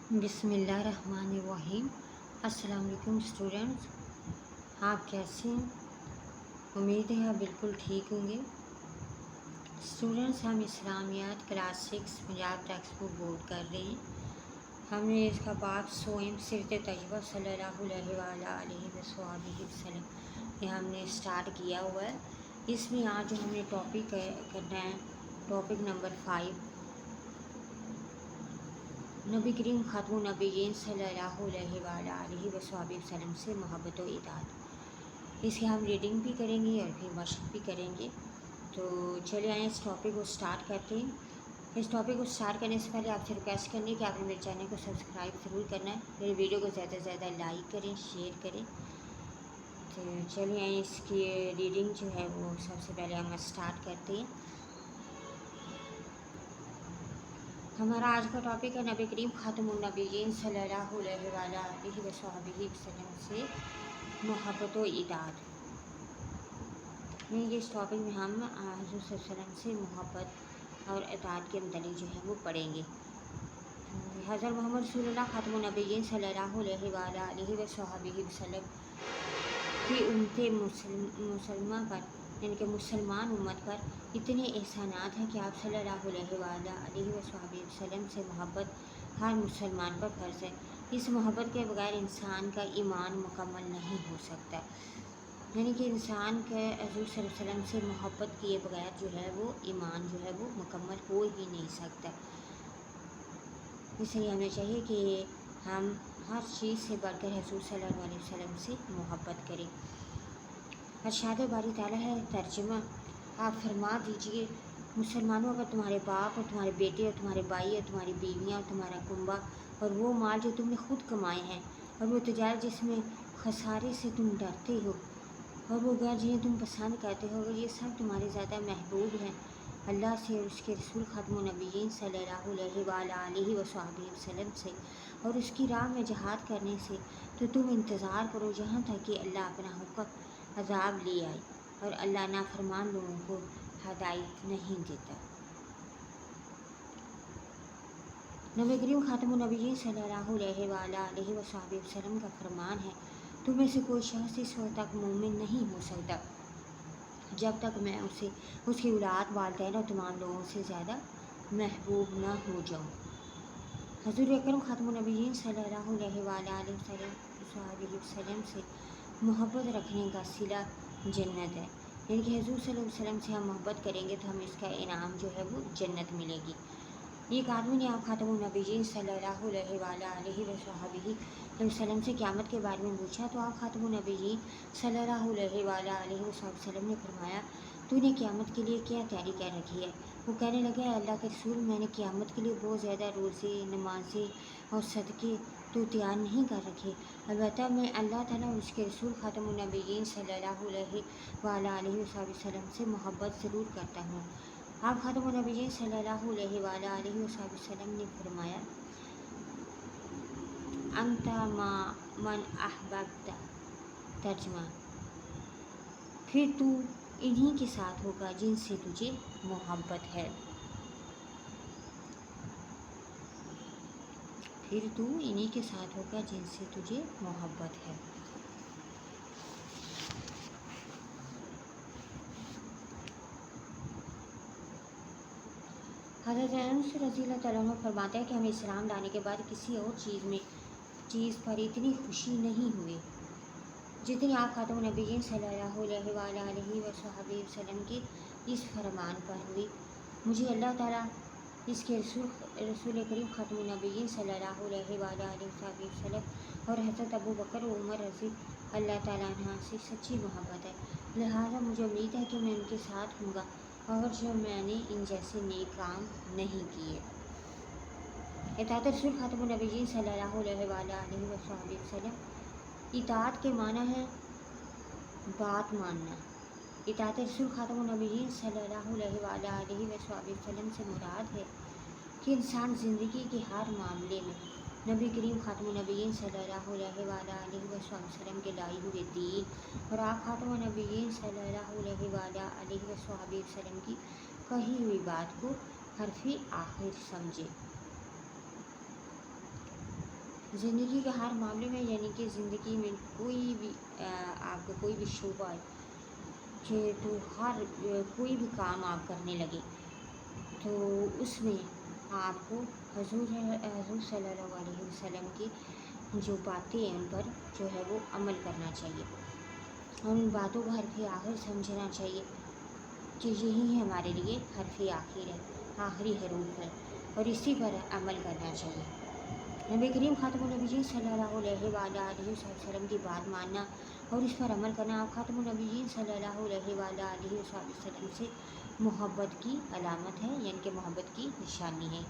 بسم اللہ الرحمن الرحیم۔ السلام علیکم اسٹوڈنٹس، آپ کیسے ہیں؟ امید ہے آپ بالکل ٹھیک ہوں گے۔ اسٹوڈنٹس، ہم اسلامیات class 6 Punjab text book board کر رہے ہیں۔ ہم نے اس کا باب سوئم سیرت تجربہ صلی اللہ علیہ وآلہ وسلم یہ ہم نے اسٹارٹ کیا ہوا ہے۔ اس میں آج جو ہم نے ٹاپک کرنا ہے، ٹاپک نمبر 5، نبی کریم خاتم النبیین صلی اللہ علیہ وآلہ وسلم سے محبت و اطاعت۔ اس کی ہم ریڈنگ بھی کریں گے اور پھر مشق بھی کریں گے۔ تو چلے آئیں اس ٹاپک کو سٹارٹ کرتے ہیں۔ اس ٹاپک کو سٹارٹ کرنے سے پہلے آپ سے ریکویسٹ کرنی ہے کہ آپ نے میرے چینل کو سبسکرائب ضرور کرنا ہے، میرے ویڈیو کو زیادہ سے زیادہ لائک کریں، شیئر کریں۔ تو چلے آئیں اس کی ریڈنگ جو ہے وہ سب سے پہلے ہم سٹارٹ کرتے ہیں۔ ہمارا آج کا ٹاپک ہے نبی کریم خاتم النبیین صلی اللہ علیہ وآلہ وسلم سے محبت و اطاعت۔ اس ٹاپک میں ہم حضور صلی اللہ علیہ وسلم سے محبت اور اطاعت کے متعلق جو ہے وہ پڑھیں گے۔ حضرت محمد رسول اللہ خاتم النبیین صلی اللہ علیہ وآلہ وسلم کی امت مسلمہ پر یعنی کہ مسلمان امت پر اتنے احسانات ہیں کہ آپ صلی اللہ علیہ وآلہ وسلم سے محبت ہر مسلمان پر فرض ہے۔ اس محبت کے بغیر انسان کا ایمان مکمل نہیں ہو سکتا، یعنی کہ انسان کے حضور صلی اللہ علیہ وسلم سے محبت کیے بغیر جو ہے وہ ایمان جو ہے وہ مکمل ہو ہی نہیں سکتا۔ اس لیے ہمیں چاہیے کہ ہم ہر چیز سے بڑھ کر حضور صلی اللہ علیہ وسلم سے محبت کریں۔ ارشاد باری تعالیٰ ہے، ترجمہ، آپ فرما دیجئے مسلمانوں، اگر تمہارے باپ اور تمہارے بیٹے اور تمہارے بھائی اور تمہاری بیویاں اور تمہارا کنبہ اور وہ مال جو تم نے خود کمائے ہیں اور وہ تجارت جس میں خسارے سے تم ڈرتے ہو اور وہ گھر جنہیں تم پسند کرتے ہو، اگر یہ سب تمہارے زیادہ محبوب ہیں اللہ سے اور اس کے رسول خاتم النبیین صلی اللہ علیہ وآلہ وسلم سے اور اس کی راہ میں جہاد کرنے سے، تو تم انتظار کرو یہاں تک کہ اللہ اپنا حکم عذاب لے آئے، اور اللہ نافرمان لوگوں کو ہدایت نہیں دیتا۔ نبی کریم خاتم النبیین صلی اللہ علیہ وآلہ وسلم کا فرمان ہے، تم میں سے کوئی شخص اس وقت تک مومن نہیں ہو سکتا جب تک میں اسے اس کی اولاد، والدین اور تمام لوگوں سے زیادہ محبوب نہ ہو جاؤں۔ حضور اکرم خاتم النبیین صلی اللہ علیہ وآلہ وسلم سے محبت رکھنے کا صلہ جنت ہے، یعنی کہ حضور صلی اللہ علیہ وسلم سے ہم محبت کریں گے تو ہمیں اس کا انعام جو ہے وہ جنت ملے گی۔ ایک آدمی نے آپ خاتم النبیین صلی اللہ علیہ وآلہ وسلم سے قیامت کے بارے میں پوچھا تو آپ خاتم النبیین صلی اللہ علیہ وآلہ وسلم نے فرمایا، تو نے قیامت کے لیے کیا تیاری کر رکھی ہے؟ وہ کہنے لگا، اللہ کے رسول، میں نے قیامت کے لیے بہت زیادہ روزے، نمازیں اور صدقے تو تیار نہیں کر رکھے، البتہ میں اللہ تعالیٰ اور اس کے رسول خاتم النبیین صلی اللہ علیہ وآلہ وسلم سے محبت ضرور کرتا ہوں۔ آپ خاتم النبیین صلی اللہ علیہ وآلہ وسلم نے فرمایا، انت ما من احببت، ترجمہ، پھر تو انہی کے ساتھ ہوگا جن سے تجھے محبت ہے، پھر تو انہی کے ساتھ ہوگا جن سے تجھے محبت ہے۔ حضرت انس رضی اللہ تعالیٰ عنہ فرماتے ہیں کہ ہمیں اسلام لانے کے بعد کسی اور چیز پر اتنی خوشی نہیں ہوئی جتنی آپ خاتم النبیین صلی اللہ علیہ وآلہ وسلم کے اس فرمان پر ہوئی، مجھے اللہ تعالیٰ، اس کے رسول کریم خاتم النبیین صلی اللہ علیہ وآلہ وسلم اور حضرت ابو بکر و عمر رضی اللہ تعالیٰ عنہ سے سچی محبت ہے، لہٰذا مجھے امید ہے کہ میں ان کے ساتھ ہوں گا اگر جو میں نے ان جیسے نیک کام نہیں کیے۔ اطاعت رسول خاتم النبیین صلی اللہ علیہ وآلہ وسلم۔ اطاعت کے معنی ہے بات ماننا۔ اطاعت رسول خاتم النبیین صلی اللہ علیہ وآلہ وسلم سے مراد ہے کہ انسان زندگی کے ہر معاملے میں نبی کریم خاتم النبیین صلی اللہ علیہ وآلہ وسلم کے لائے ہوئے دین اور آپ خاتم النبیین صلی اللہ علیہ وآلہ وسلم کی کہی ہوئی بات کو حرف آخر سمجھے۔ ज़िंदगी के हर मामले में, यानी कि ज़िंदगी में कोई भी आपको कोई भी शोबा है कि तो कोई भी काम आप करने लगे तो उसमें आपको हजूर सल्लल्लाहु अलैहि वसल्लम की जो बातें हैं उन पर जो है वो अमल करना चाहिए और उन बातों को हरफ आखिर समझना चाहिए कि यही हमारे लिए हरफ आखिर है, आखिरी हरूफ है, और इसी पर अमल करना चाहिए। नबी करीम ख़ातमुन नबीय्यीन सल्लल्लाहु अलैहि वसल्लम की बात मानना और इस पर अमल करना आप ख़ातमुन नबीय्यीन सल्लल्लाहु अलैहि वसल्लम से मोहब्बत की अलामत है, यानी कि मोहब्बत की निशानी है।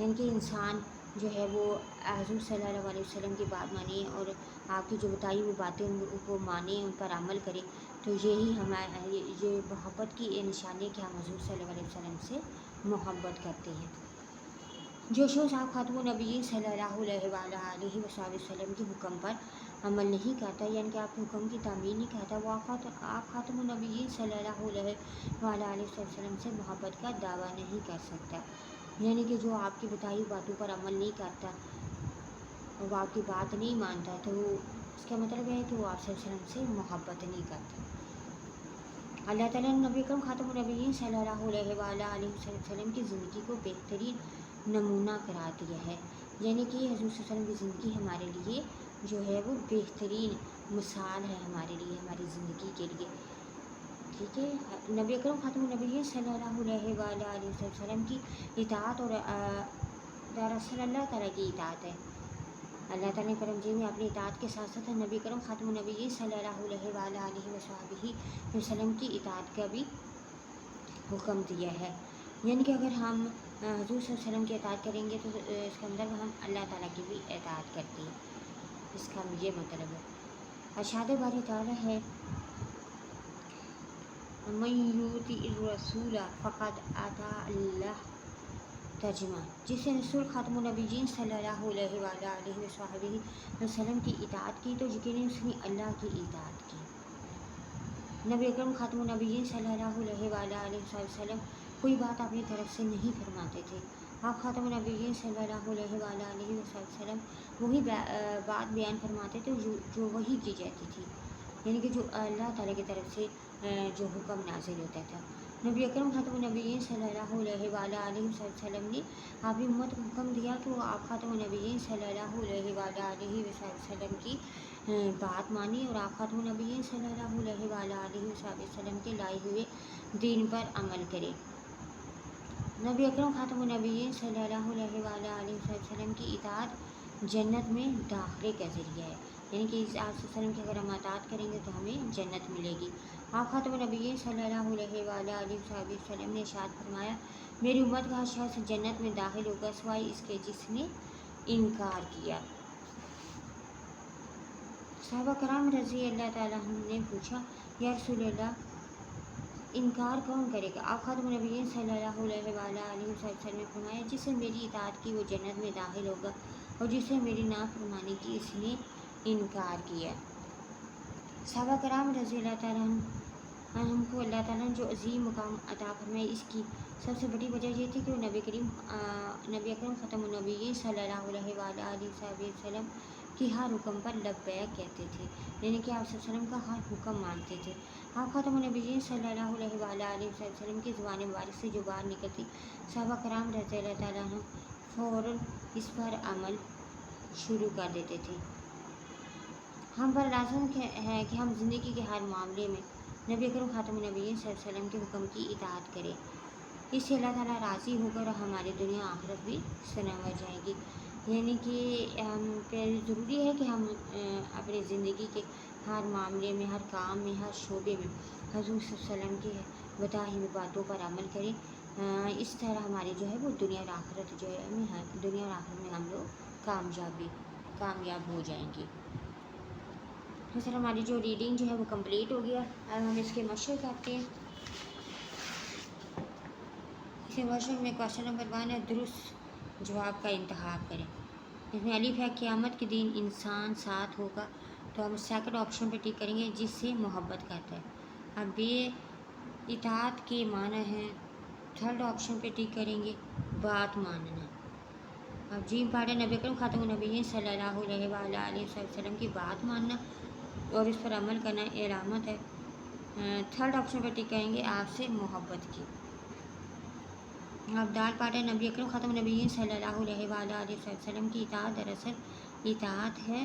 यानी कि इंसान जो है वो हुज़ूर सल्लल्लाहु अलैहि वसल्लम की बात माने और आपकी जो बताई हुई बातें उनको माने, उन पर अमल करें, तो यही हमारे ये मोहब्बत की ये निशानी है कि हम हुज़ूर सल्लल्लाहु अलैहि वसल्लम से मोहब्बत करते हैं। जो शख्स आप ख़ातमुन नबीय्यीन सल्लल्लाहु अलैहि वसल्लम के हुक्म पर अमल नहीं करता, यानी कि आपके हुक्म की तामील नहीं करता, वो आप ख़ातमुन नबीय्यीन सल्लल्लाहु अलैहि वसल्लम से मोहब्बत का दावा नहीं कर सकता। यानी कि जो आपकी बताई हुई बातों पर अमल नहीं करता, वो आपकी बात नहीं मानता, तो इसका मतलब है कि वो आपसे से मोहब्बत नहीं करता। अल्लाह ताला ने नबी अकरम ख़ातमुन नबीय्यीन सल्लल्लाहु अलैहि वसल्लम की ज़िंदगी को बेहतरीन नमूना करार दिया है, यानी कि हज़ूर सल्लल्लाहु अलैहि वसल्लम की ज़िंदगी हमारे लिए जो है वो बेहतरीन मिसाल है, हमारे लिए, हमारी ज़िंदगी के लिए। ठीक है, नबी अकरम ख़ातमुन नबीय्यीन सल्लल्लाहु अलैहि वसल्लम की इताअत और दरअसल अल्लाह ताला की इताअत है। अल्लाह ताला ने करम में अपनी इताअत के साथ साथ नबी करम ख़ातमुन नबीय्यीन सल्लल्लाहु अलैहि वसल्लम की इताअत का भी हुक्म दिया है। यानी कि अगर हम हुज़ूर सल्लल्लाहु अलैहि वसल्लम की इताअत करेंगे तो इसका मतलब हम अल्लाह ताला की भी इताअत करते हैं, इसका ये मतलब है। अरशाद बारी ताला है, मन युतिइर रसूल फ़क़द अता अल्लाह तर्जुमा, जिसने रसूल ख़ातमुन नबीय्यीन सल्लल्लाहु अलैहि वसल्लम की इताअत की तो यकीनन उसने अल्लाह की इताअत की। नबी अकरम ख़ातमुन नबीय्यीन सल्लल्लाहु अलैहि वसल्लम कोई बात अपनी तरफ से नहीं फरमाते थे। आप ख़ातमुन नबीय्यीन सल्लल्लाहु अलैहि वसल्लम वही बात बयान फरमाते थे जो वही की जाती थी, यानी कि जो अल्लाह ताला की तरफ से जो हुक्म नाज़िल होता था। नबी अकरम ख़ातमुन नबीय्यीन सल्लल्लाहु अलैहि वसल्लम ने अपनी उम्मत को हुक्म दिया कि वो आप ख़ातमुन नबीय्यीन सल्लल्लाहु अलैहि वसल्लम की बात मानी और आप ख़ातमुन नबीय्यीन सल्लल्लाहु अलैहि वसल्लम के लाए हुए दीन पर अमल करें। नबी अकरम ख़ातमुन नबीय्यीन सल्लल्लाहु अलैहि वसल्लम की इताअत जन्नत में दाखिले का ज़रिया है, यानी कि आप वसल्लम की अगर हम इताअत करेंगे तो हमें जन्नत मिलेगी। आप ख़ातमुन नबीय्यीन सल्लल्लाहु अलैहि वसल्लम ने इरशाद फरमाया, मेरी उम्मत का शख्स जन्नत में दाखिल होगा सिवाय इसके जिसने इनकार किया। सहाबा कराम रज़ी अल्लाह ताला अन्हुम ने पूछा, या रसूल अल्लाह, इनकार कौन करेगा? आप ख़ातमुन नबीय्यीन सल्लल्लाहु अलैहि वसल्लम ने फरमाया, जिसने मेरी इताअत की वो जन्नत में दाखिल होगा और जिसने मेरी नाफरमानी की इसने इनकार किया। सहाबा कराम रज़ी अल्लाह ताला अन्हुम को अल्लाह ताला ने जो अज़ीम मुकाम अता फरमाई, इसकी सबसे बड़ी वजह ये थी कि वो नबी अकरम ख़ातमुन नबीय्यीन सल्लल्लाहु अलैहि वसल्लम की हर हुक्म पर लब्बैक कहते थे, यानी कि आप वसल्लम का हर हुक्म मानते थे। आप ख़ातमुन नबीय्यीन सल्लल्लाहु अलैहि वसल्लम की ज़ुबान मुबारक से जो बात निकलती, सहाबा कराम रज़ी अल्लाह ताला अन्हुम फ़ौरन इस पर अमल शुरू कर देते थे। हम पर लाज़िम है कि हम ज़िंदगी के हर मामले में नबी अकरम ख़ातमुन नबीय्यीन सल्लल्लाहु अलैहि वसल्लम के हुक्म की इताअत करें, इससे अल्लाह ताला राज़ी होकर हमारी दुनिया आखिरत भी सनवर जाएगी। यानी कि हम पे ज़रूरी है कि हम अपनी ज़िंदगी के हर मामले में, हर काम में, हर शोबे में हुज़ूर सल्लल्लाहु अलैहि वसल्लम की बताई हुई बातों पर अमल करें। इस तरह हमारी जो है वो दुनिया और आखिरत जो है दुनिया और आखिरत में हम लोग कामयाब हो जाएंगे। तो सर हमारी जो रीडिंग जो है वो कंप्लीट हो गया। अब हम इसके मशक़ करते हैं। इसके मशक़ में क्वेश्चन नंबर 1 है, दुरुस्त जवाब का इंतखाब करें। इसमें अलिफ है, क़यामत के दिन इंसान साथ होगा, तो हम सेकंड ऑप्शन पे टिक करेंगे, जिससे मोहब्बत करता है। अब ये इताअत के माना है, थर्ड ऑप्शन पे टिक करेंगे, बात मानना। اب جیم پارٹ ہے نبی اکرم خاتم النبیین صلی اللہ علیہ وسلم کی بات ماننا اور اس پر عمل کرنا علامت ہے۔ تھرڈ آپشن پر ٹک کریں گے آپ سے محبت کی۔ اب دال پارٹ ہے نبی اکرم خاتم النبیین صلی اللہ علیہ وسلم کی اطاعت دراصل اطاعت ہے۔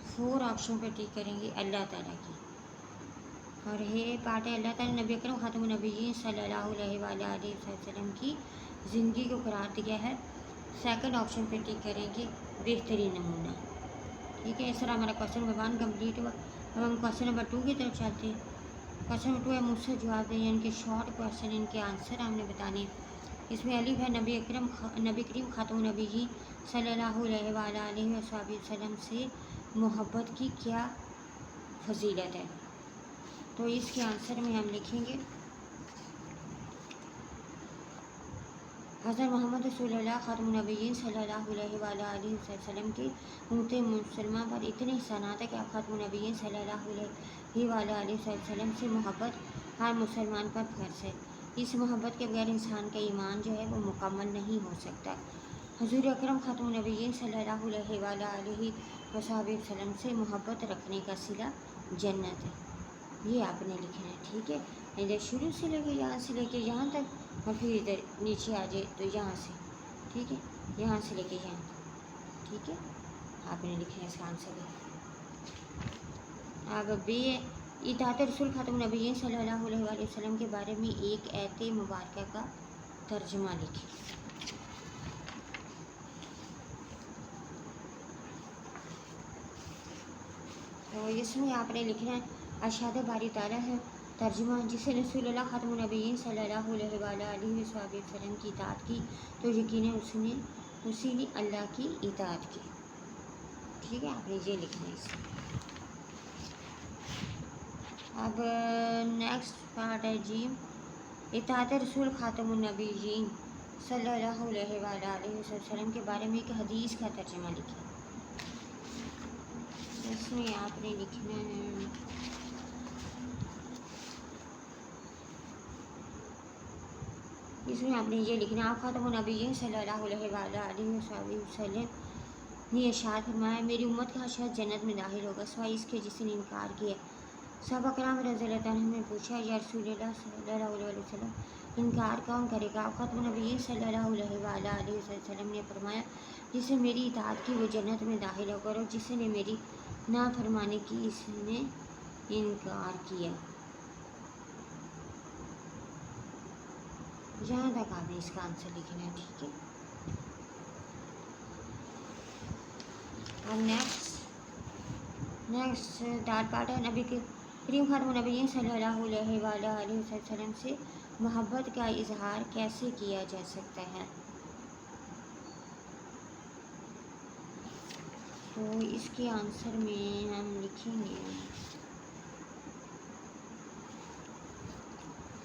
فور آپشن پر ٹک کریں گے اللہ تعالیٰ کی۔ اور ہے پارٹ ہے اللہ تعالیٰ نبی اکرم خاتم النبیین صلی اللہ علیہ وسلم کی زندگی کو قرار دیا ہے۔ سیکنڈ آپشن پہ ٹک کریں گے بہترین نمونہ۔ ٹھیک ہے، اس طرح ہمارا کوشچن نمبر 1 کمپلیٹ ہوا۔ اب ہم کوشچن نمبر 2 کی طرف چلتے ہیں۔ کوشچن نمبر 2 ہے مجھ سے جواب دیں، یعنی کہ شارٹ کوشچن، ان کے آنسر ہم نے بتانے۔ اس میں الف ہے نبی کریم خاتم النبیین صلی اللہ علیہ وسلم سے محبت کی کیا فضیلت ہے؟ تو اس کے آنسر میں ہم لکھیں گے حضرت محمد رسول اللہ خاتم النبیین صلی اللہ علیہ وسلم کی امت مسلمہ پر اتنی احسانات ہے کہ آپ خاتم النبیین صلی اللہ علیہ وسلم سے محبت ہر مسلمان پر فرض ہے۔ اس محبت کے بغیر انسان کا ایمان جو ہے وہ مکمل نہیں ہو سکتا۔ حضور اکرم خاتم النبیین صلی اللہ علیہ وسلم سے محبت رکھنے کا صلہ جنت ہے۔ یہ آپ نے لکھنا ہے، ٹھیک ہے، ادھر شروع سے لے کے یہاں سے لے کے یہاں تک، اور پھر ادھر نیچے آ جائے تو یہاں سے، ٹھیک ہے، یہاں سے لے کے یہاں تک، ٹھیک ہے، آپ نے لکھنا ہے اس کا آنسر ہے۔ اب بے اطاعت رسول خاتم النبیین صلی اللہ علیہ وسلم کے بارے میں ایک آیت مبارکہ کا ترجمہ لکھیں۔ تو اس میں آپ نے لکھنا ہے ارشاد باری تعالیٰ ہے ترجمہ، جسے رسول اللہ خاتم النبیین صلی اللہ علیہ وسلم کی اطاعت کی تو یقیناً اسی نے اللہ کی اطاعت کی۔ ٹھیک ہے، آپ نے یہ لکھنا ہے اس میں۔ اب نیکسٹ پارٹ ہے جی اطاعت رسول خاتم النبیین صلی اللہ علیہ وسلم کے بارے میں ایک حدیث کا ترجمہ لکھیں۔ اس میں آپ نے لکھنا ہے آپ خاتم النبیین صلی اللہ علیہ وسلم نے ارشاد فرمایا، میری امت کا شخص جنت میں داخل ہوگا سوائے اس کے جس نے انکار کیا۔ صحابہ کرام رضی اللہ عنہ نے پوچھا، یا رسول اللہ صلی اللہ علیہ وسلم، انکار کون کرے گا؟ آپ خاتم النبیین صلی اللہ علیہ وسلم نے فرمایا، جس نے میری اطاعت کی وہ جنت میں داخل ہوگا، اور جس نے میری نافرمانی کی اس نے انکار کیا۔ یہاں تک آپ نے اس کا آنسر لکھنا ہے، ٹھیک ہے۔ اب نیکسٹ تھرڈ پارٹ ہے نبی کریم خاتم النبیین صلی اللہ علیہ وسلم سے محبت کا اظہار کیسے کیا جا سکتا ہے؟ تو اس کے آنسر میں ہم لکھیں گے،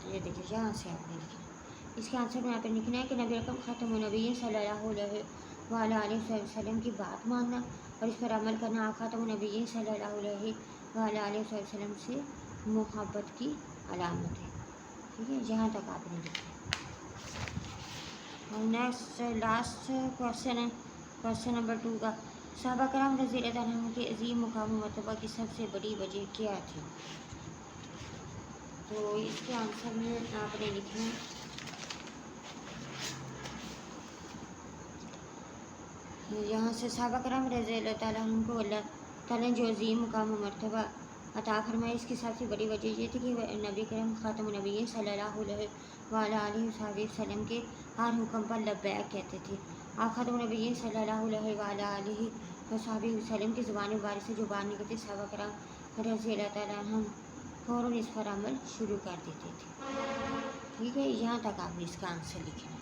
یہ دیکھیے یہاں سے آپ نے لکھنا، اس کے آنسر میں آپ نے لکھنا ہے کہ نبی اکرم خاتم النبیین صلی اللہ علیہ وسلم کی بات ماننا اور اس پر عمل کرنا آپ خاتم النبیین صلی اللہ علیہ وسلم سے محبت کی علامت ہے۔ ٹھیک ہے، یہاں تک آپ نے لکھنا ہے۔ اور نیکسٹ لاسٹ کوشچن ہے کوشچن نمبر 2 کا، صحابہ کرام رضی اللہ عنہ کے عظیم مقام و مرتبہ کی سب سے بڑی وجہ کیا تھی؟ تو اس کے آنسر میں آپ نے لکھنا ہے یہاں سے صحابہ کرام رضی اللہ تعالیٰ عنہ کو اللہ تعالیٰ نے جو عظیم مقام و مرتبہ عطا فرمایا، اس کی سب سے بڑی وجہ یہ تھی کہ نبی کریم خاتم النبیین صلی اللہ علیہ وسلم کے ہر حکم پر لبیک کہتے تھے۔ آپ خاتم النبیین صلی اللہ علیہ وسلم کی زبان مبارک سے جو بات نکلتی صحابہ کرام رضی اللہ تعالیٰ عنہ فوراً اس پر عمل شروع کر دیتے تھے۔ ٹھیک ہے، یہاں تک آپ نے اس کا آنسر لکھنا ہے۔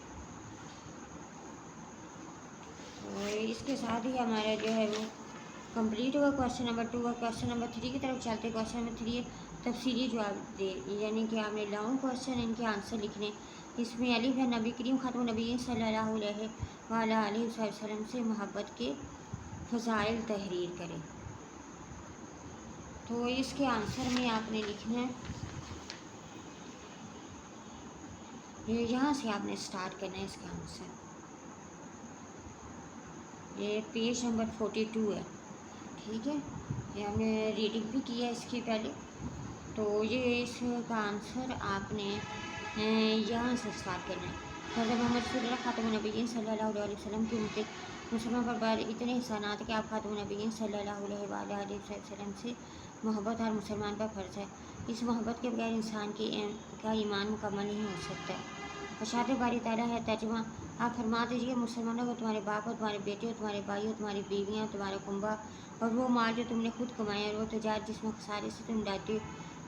اور اس کے ساتھ ہی ہمارا جو ہے وہ کمپلیٹ ہوا کوشچن نمبر 2 اور کوشچن نمبر 3 کی طرف چلتے۔ کوشچن نمبر 3 تفصیلی جواب دے، یعنی کہ آپ نے لانگ کوشچن ان کے آنسر لکھنے۔ اس میں الف ہے نبی کریم خاتم النبیین صلی اللہ علیہ وسلم سے محبت کے فضائل تحریر کریں۔ تو اس کے آنسر میں آپ نے لکھنا ہے، یہاں سے آپ نے سٹارٹ کرنا ہے اس کا آنسر۔ ये पेज नंबर 42 है। ठीक है, ये हमने रीडिंग भी की है इसके पहले। तो ये इसका आंसर आपने यहाँ से स्टार्ट करना है। हज़रत मोहम्मद रसूलुल्लाह खातमुन नबिय्यीन सल्लल्लाहु अलैहि वसल्लम की उम्मत मुसलमान पर इतने एहसानात कि आप खातमुन नबिय्यीन सल्लल्लाहु अलैहि वसल्लम से मोहब्बत हर मुसलमान पर फ़र्ज़ है। इस मोहब्बत के बगैर इंसान का ईमान मुकम्मल नहीं हो सकता। अर्शाद बारी ताला है तर्जुमा, आप फरमा दीजिए मुसलमानों को, तुम्हारे बाप हो, तुम्हारे बेटे हो, तुम्हारे भाई हो, तुम्हारी बीवियाँ, तुम्हारा कुंबा और वो माल जो तुमने खुद कमाया और वो तजारत जिसमें खसारे से तुम डालते हो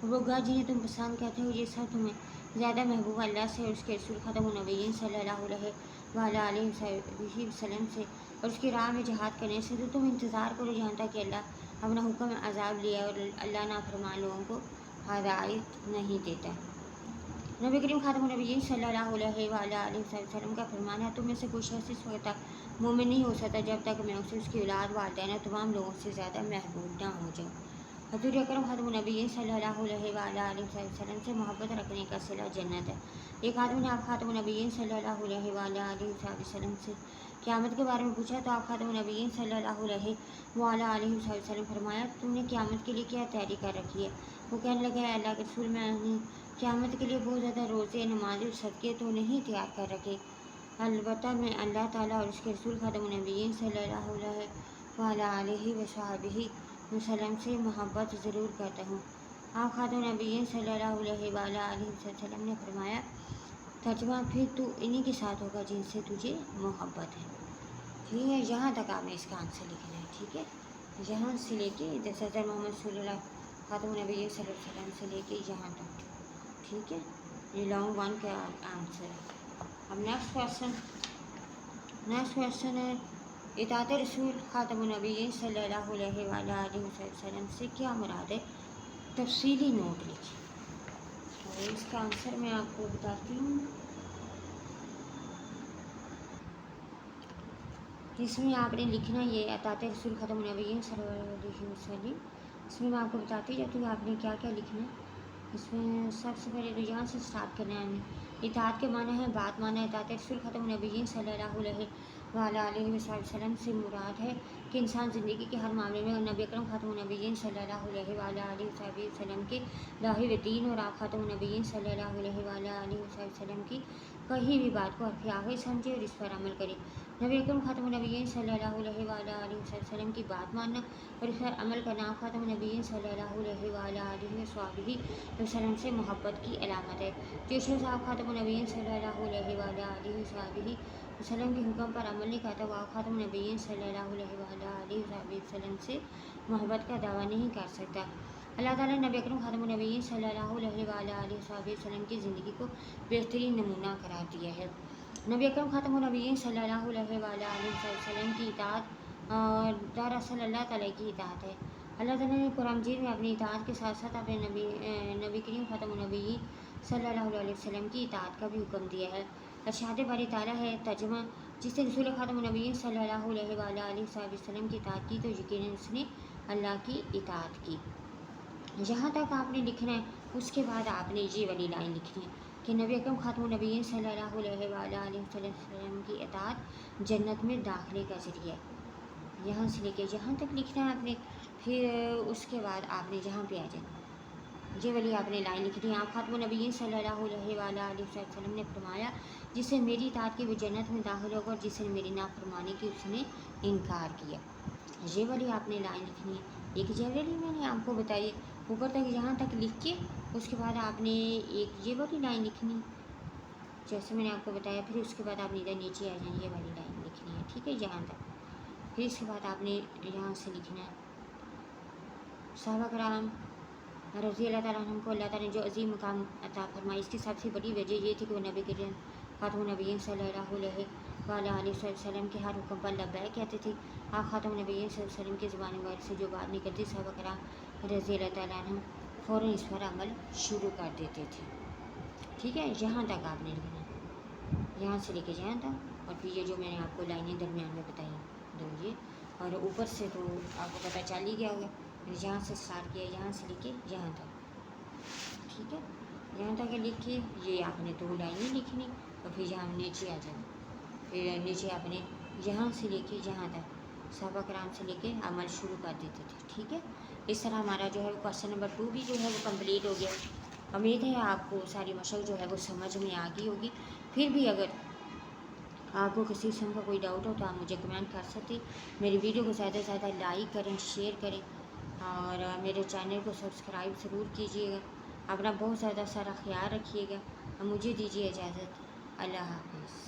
और वो घर जिन्हें तुम पसंद करते हो, ये सब तुम्हें ज़्यादा महबूब अल्लाह से और उसके रसूल ख़ातमुन नबिय्यीन सल्लल्लाहु अलैहि वसल्लम से और उसकी राह में जहाद करने से। तो तुम इंतज़ार करो जहाँ तक कि अल्लाह अपना हुक्म अज़ाब लिया और अल्लाह नाफरमान लोगों को हदायत नहीं देता। नबी करीम ख़ातमुन नबिय्यीन सल्लल्लाहु अलैहि वसल्लम का फरमान है, तुम में से कोई शख्स इस वक्त तक मोमिन नहीं हो सकता जब तक मैं उसे, उसकी औलाद, वालिदैन और तमाम लोगों से ज़्यादा महबूब ना हो जाऊँ। हज़ूर अकरम ख़ातमुन नबिय्यीन सल्लल्लाहु अलैहि वसल्लम से मोहब्बत रखने का सिला जन्नत है। एक आदमी ने आप ख़ातमुन नबिय्यीन सल्लल्लाहु अलैहि वसल्लम से क़यामत के बारे में पूछा तो आप ख़ातमुन नबिय्यीन सल्लल्लाहु अलैहि वसल्लम फरमाया, तुमने क़यामत के लिए क्या तैयारी कर रखी है? वो कहने लगे, अल्लाह के रसूल, मैंने क़यामत के लिए बहुत ज़्यादा रोज़े, नमाज़ और सदक़े तो नहीं तैयार कर रखे, अलबत्ता मैं अल्लाह ताला और उसके रसूल ख़ातमुन नबिय्यीन सल्लल्लाहु अलैहि वसल्लम से मोहब्बत ज़रूर करता हूँ। आप ख़ातमुन नबिय्यीन सल्लल्लाहु अलैहि वसल्लम ने फरमाया, तर्जुमा, फिर तू इन्हीं के साथ होगा जिनसे तुझे मोहब्बत है। ठीक है, यहाँ तक आपने इसका आंसर लिखना है। ठीक है, यहाँ से लेके जैसे हज़रत मोहम्मद रसूलुल्लाह ख़ातमुन नबिय्यीन सल्लल्लाहु अलैहि वसल्लम से लेके यहाँ तक। ठीक है, ये लॉन्ग वन का आंसर है। अब नेक्स्ट क्वेश्चन है, इताअत रसूल ख़ातमुन नबिय्यीन सल्लल्लाहु अलैहि वसल्लम से क्या मुराद है? तफसीली नोट लिखिए। तो इसका आंसर मैं आपको बताती हूँ। इसमें आपने लिखना ये इताअत रसूल ख़ातमुन नबिय्यीन सल्लल्लाहु अलैहि वसल्लम, इसमें मैं आपको बताती जाती हूँ आपने क्या क्या लिखना है। इसमें सबसे पहले तो यहाँ से स्टार्ट करना है हमें। इताअत के माना है बात माना है। इताअत रसूल ख़ातमुन नबिय्यीन सल्लल्लाहु अलैहि वसल्लम से मुराद है कि इंसान ज़िंदगी के हर मामले में नबी अकरम ख़ातमुन नबिय्यीन सल्लल्लाहु अलैहि वसल्लम के लाहि व दीन और आप ख़ातमुन नबिय्यीन सल्लल्लाहु अलैहि वसल्लम की कही भी बात को हर्फ़ आगे समझे और इस पर अमल करे। नबी अकरम ख़ातमुन नबिय्यीन सल्लल्लाहु अलैहि वसल्लम की बात मानना और इस पर अमल करना आप ख़ातमुन नबिय्यीन सल्लल्लाहु अलैहि वसल्लम से मोहब्बत की अलामत है। जो शख्स आप ख़ातमुन नबिय्यीन सल्लल्लाहु अलैहि वसल्लम के हुक्म पर अमल नहीं करता, वो आप ख़ातमुन नबिय्यीन सल्लल्लाहु अलैहि वसल्लम से मोहब्बत का दावा नहीं कर सकता। अल्लाह ताला ने नबी अकरम ख़ातमुन नबिय्यीन सल्लल्लाहु अलैहि वसल्लम की ज़िंदगी को बेहतरीन नमूना करार दिया है। नबी अकरम ख़ातमुन नबिय्यीन सल्लल्लाहु अलैहि वसल्लम की इताअत दरअसल अल्लाह ताला की इताअत है। अल्लाह ताला ने कुरान मजीद में अपनी इताअत के साथ साथ अपने नबी करीम ख़ातमुन नबिय्यीन सल्लल्लाहु अलैहि वसल्लम की इताअत का भी हुक्म दिया है। अर्शाद बारी ताला है तर्जुमा, जिसने रसूल ख़ातमुन नबिय्यीन सल्लल्लाहु अलैहि वसल्लम की इताअत की तो यकीनन उसने अल्लाह की इताअत की। जहाँ तक आपने लिखना है उसके बाद आपने ये वाली लाइन लिखनी है कि नबी अकरम ख़ातमुन नबिय्यीन सल्लल्लाहु अलैहि वसल्लम की इताअत जन्नत में दाखिले का ज़रिया है। यहाँ से लेके जहाँ तक लिखना है आपने, फिर उसके बाद आपने जहाँ पे आ जाना ये वाली आपने लाइन लिखनी है। आप ख़ातमुन नबिय्यीन सल्लल्लाहु अलैहि वसल्लम ने फरमाया, जिससे मेरी इताअत की वो जन्नत में दाखिल होगा और जिसने मेरी नाफरमानी की उसने इनकार किया। ये वाली आपने लाइन लिखनी है। एक जनरली मैंने आपको बताई ऊपर तक यहाँ तक लिख के उसके बाद आपने एक ये वाली लाइन लिखनी जैसे मैंने आपको बताया, फिर उसके बाद आपने इधर नीचे आ जाए ये वाली लाइन लिखनी है। ठीक है, यहाँ तक। फिर इसके बाद आपने यहाँ से लिखना है, सहाबा कराम रज़ी अल्लाह ताला अन्हुम को अल्लाह ताला ने जो अजीम मुकाम अता फरमाई, इसकी सबसे बड़ी वजह ये थी कि वो नबी करीम ख़ातमुन नबिय्यीन सल्लल्लाहु अलैहि वसल्लम के हर हुक्म पर लब्बैक कहते थे। आप ख़ातमुन नबिय्यीन सल्लल्लाहु अलैहि वसल्लम की ज़ुबान मुबारक से जो बात निकलती सहाबा कराम रज़ी अल्लाह ताला अन्हुम फ़ौरन इस पर अमल शुरू कर देते थे। ठीक है, यहाँ तक आपने लिखना है, यहाँ से लेके यहाँ तक। और फिर ये जो मैंने आपको लाइनें दरमियान में बताई दो ये, और ऊपर से तो आपको पता चल ही गया होगा, यहाँ से स्टार्ट किया, यहाँ से लेके यहाँ तक। ठीक है, यहाँ तक लिख के ये आपने दो लाइनें लिखनी और फिर यहाँ नीचे आ जाना। फिर नीचे आपने यहाँ से लेके यहाँ तक صحابہ کرام سے لے کے عمل شروع کر دیتے تھے. ٹھیک ہے. اس طرح ہمارا جو ہے وہ کویشچن نمبر 2 بھی جو ہے وہ کمپلیٹ ہو گیا. امید ہے آپ کو ساری مشق جو ہے وہ سمجھ میں آ گئی ہوگی. پھر بھی اگر آپ کو کسی قسم کا کوئی ڈاؤٹ ہو تو آپ مجھے کمنٹ کر سکتے. میری ویڈیو کو زیادہ سے زیادہ لائک کریں، شیئر کریں اور میرے چینل کو سبسکرائب ضرور کیجیے گا. اپنا بہت زیادہ سارا خیال رکھیے گا. مجھے دیجیے اجازت. اللہ حافظ.